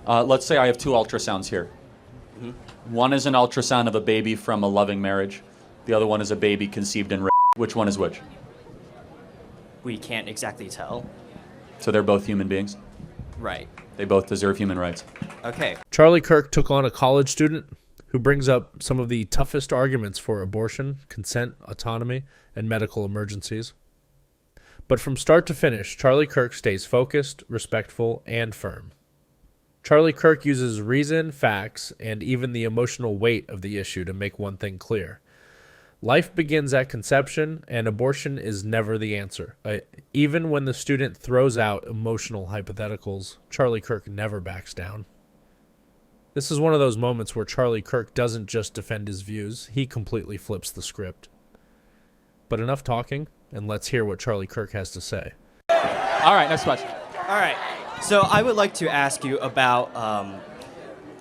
Let's say I have two ultrasounds here. One is an ultrasound of a baby from a loving marriage. The other one is a baby conceived in rape. Which one is which? We can't exactly tell. So they're both human beings? Right. They both deserve human rights. Okay. Charlie Kirk took on a college student who brings up some of the toughest arguments for abortion, consent, autonomy, and medical emergencies. But from start to finish, Charlie Kirk stays focused, respectful, and firm. Charlie Kirk uses reason, facts, and even the emotional weight of the issue to make one thing clear. Life begins at conception, and abortion is never the answer. Even when the student throws out emotional hypotheticals, Charlie Kirk never backs down. This is one of those moments where Charlie Kirk doesn't just defend his views, he completely flips the script. But enough talking, and let's hear what Charlie Kirk has to say. All right, next question. All right. So I would like to ask you about,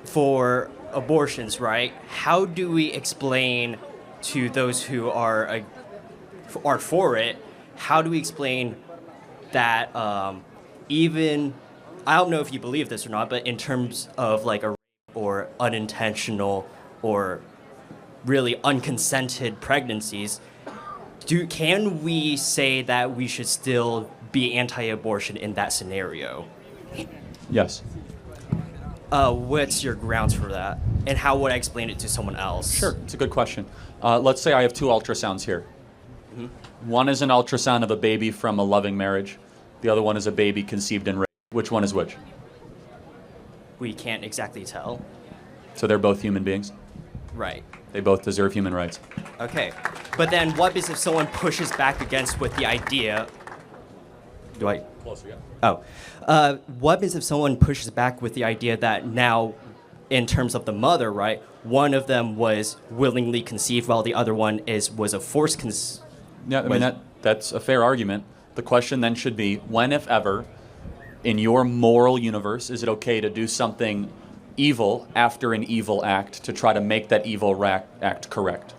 for abortions, right? How do we explain to those who are for it, how do we explain that even, I don't know if you believe this or not, but in terms of like a rape or unintentional or really unconsented pregnancies, can we say that we should still be anti-abortion in that scenario? Yes. What's your grounds for that? And how would I explain it to someone else? Sure, it's a good question. Let's say I have two ultrasounds here. One is an ultrasound of a baby from a loving marriage. The other one is a baby conceived in rape. Which one is which? We can't exactly tell. So they're both human beings? Right. They both deserve human rights. Okay. But then what is if someone pushes back against with the idea... Do I... Closer, yeah. Oh. What is if someone pushes back with the idea that now, in terms of the mother, right, one of them was willingly conceived while the other one was a forced conceived? Yeah, I mean, that's a fair argument. The question then should be, when, if ever, in your moral universe, is it okay to do something evil after an evil act to try to make that evil act correct?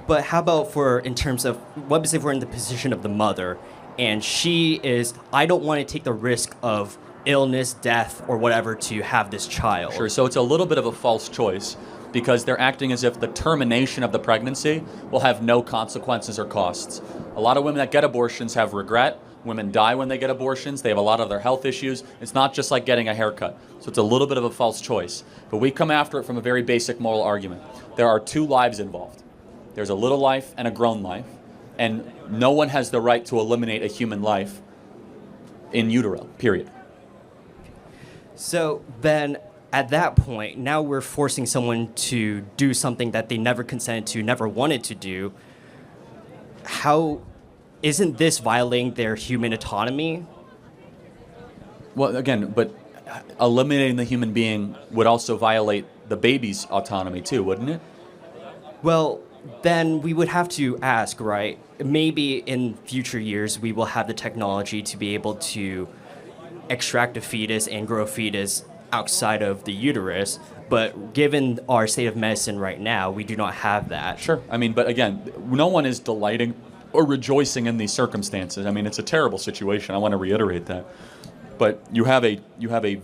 But how about in terms of, what if we're in the position of the mother, and she is, I don't want to take the risk of illness, death, or whatever to have this child. Sure, so it's a little bit of a false choice because they're acting as if the termination of the pregnancy will have no consequences or costs. A lot of women that get abortions have regret. Women die when they get abortions. They have a lot of their health issues. It's not just like getting a haircut. So it's a little bit of a false choice. But we come after it from a very basic moral argument. There are two lives involved. There's a little life and a grown life. And no one has the right to eliminate a human life in utero, period. So then, at that point, now we're forcing someone to do something that they never consented to, never wanted to do. How isn't this violating their human autonomy? Well, again, but eliminating the human being would also violate the baby's autonomy too, wouldn't it? Well, then we would have to ask, right? Maybe in future years we will have the technology to be able to extract a fetus and grow a fetus outside of the uterus, but given our state of medicine right now, we do not have that. Sure. I mean, but again, no one is delighting or rejoicing in these circumstances. I mean, it's a terrible situation. I want to reiterate that. But you have a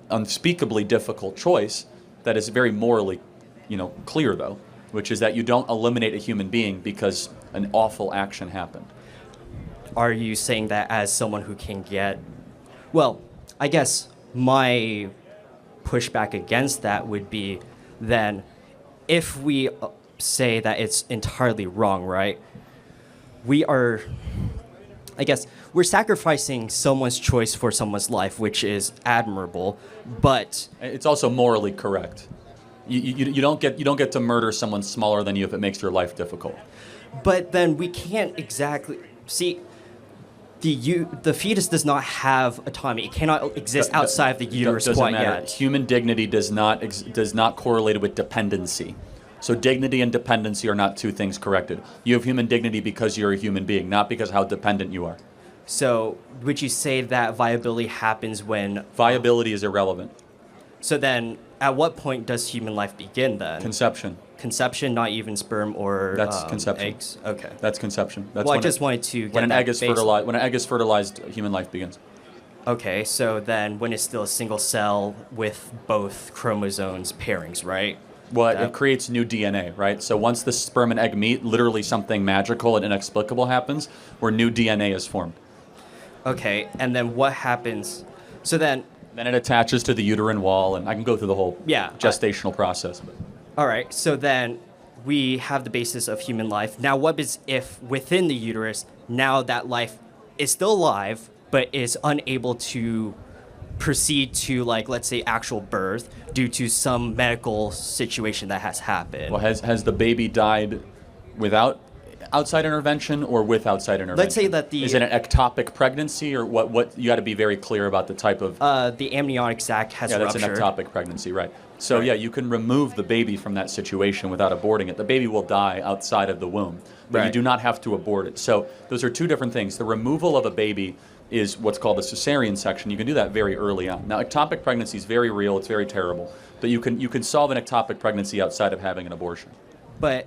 unspeakably difficult choice that is very morally, clear though, which is that you don't eliminate a human being because an awful action happened. Are you saying that as someone who can get... Well, I guess my pushback against that would be then if we say that it's entirely wrong, right? We're sacrificing someone's choice for someone's life, which is admirable, but... It's also morally correct. You don't get to murder someone smaller than you if it makes your life difficult. But then we can't exactly... See, the fetus does not have autonomy. It cannot exist outside of the uterus quite yet. Human dignity does not correlate with dependency. So dignity and dependency are not two things corrected. You have human dignity because you're a human being, not because how dependent you are. So would you say that viability happens when... Viability is irrelevant. So then, at what point does human life begin then? Conception. Conception, not even sperm or That's conception. Eggs? Okay. That's conception. That's well, I just wanted to get when an egg is fertilized, human life begins. Okay, so then when it's still a single cell with both chromosomes pairings, right? Well, That- it creates new DNA, right? So once the sperm and egg meet, literally something magical and inexplicable happens where new DNA is formed. Okay, and then what happens? So then, Then it attaches to the uterine wall, and I can go through the whole Yeah, gestational process. But all right, so then we have the basis of human life. Now, what is if within the uterus, now that life is still alive, but is unable to proceed to, like, let's say, actual birth due to some medical situation that has happened? well, has the baby died without outside intervention or with outside intervention? Let's say that is it an ectopic pregnancy or what? You got to be very clear about the type of. The amniotic sac has Yeah, that's ruptured. an ectopic pregnancy, right? So Right. yeah, you can remove the baby from that situation without aborting it. The baby will die outside of the womb, but you Right. do not have to abort it. So those are two different things. The removal of a baby is what's called the cesarean section. You can do that very early on. Now, ectopic pregnancy is very real. It's very terrible, but you can solve an ectopic pregnancy outside of having an abortion. But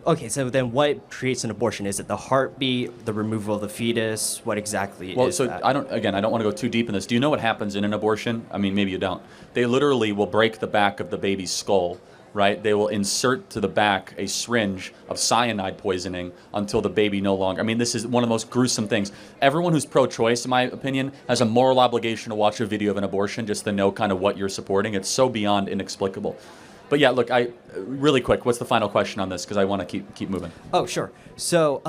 okay, so then what creates an abortion? Is it the heartbeat, the removal of the fetus? What exactly Well, is so that? I don't want to go too deep in this. Do you know what happens in an abortion? I mean, maybe you don't. They literally will break the back of the baby's skull, right? They will insert to the back a syringe of cyanide poisoning until the baby no longer. I mean, this is one of the most gruesome things. Everyone who's pro-choice, in my opinion, has a moral obligation to watch a video of an abortion just to know kind of what you're supporting. It's so beyond inexplicable. But yeah, look, really quick, what's the final question on this? Because I want to keep moving. Oh, sure. So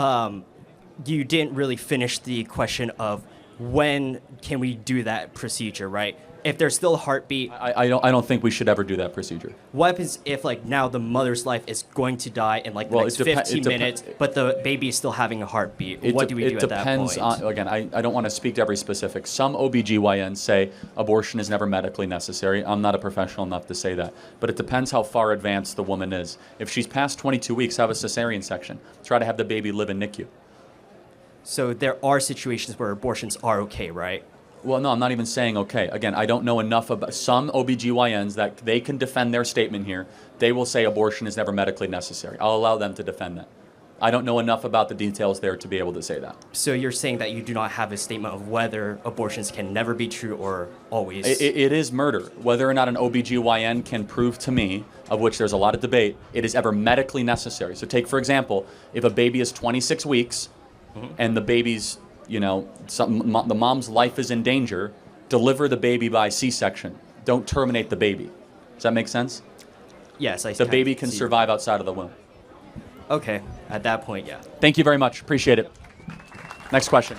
you didn't really finish the question of when can we do that procedure, right? If there's still a heartbeat, I don't think we should ever do that procedure. what happens if, like, now the mother's life is going to die in, like, the Well, next it depe- 15 it depe- minutes, but the baby is still having a heartbeat? What do we do It at that depends point? on, again, I don't want to speak to every specific. Some OBGYNs say abortion is never medically necessary. I'm not a professional enough to say that. But it depends how far advanced the woman is. If she's past 22 weeks, have a cesarean section. Try to have the baby live in NICU. So there are situations where abortions are okay, right? Well, no, I'm not even saying okay. Again, I don't know enough about some OBGYNs that they can defend their statement here. They will say abortion is never medically necessary. I'll allow them to defend that. I don't know enough about the details there to be able to say that. So you're saying that you do not have a statement of whether abortions can never be true or always? It is murder. Whether or not an OBGYN can prove to me, of which there's a lot of debate, it is ever medically necessary. So take, for example, if a baby is 26 weeks and the baby's, the mom's life is in danger, deliver the baby by C-section. Don't terminate the baby. Does that make sense? Yes, I The baby can see. survive outside of the womb. Okay, at that point, yeah. Thank you very much. Appreciate it. Next question.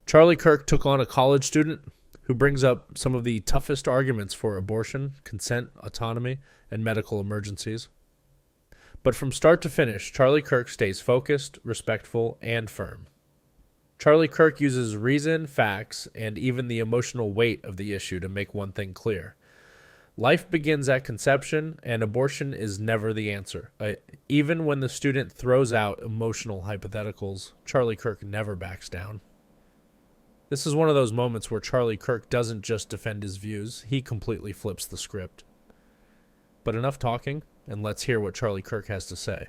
Charlie Kirk took on a college student who brings up some of the toughest arguments for abortion, consent, autonomy, and medical emergencies. But from start to finish, Charlie Kirk stays focused, respectful, and firm. Charlie Kirk uses reason, facts, and even the emotional weight of the issue to make one thing clear. Life begins at conception, and abortion is never the answer. Even when the student throws out emotional hypotheticals, Charlie Kirk never backs down. This is one of those moments where Charlie Kirk doesn't just defend his views, he completely flips the script. But enough talking, and let's hear what Charlie Kirk has to say.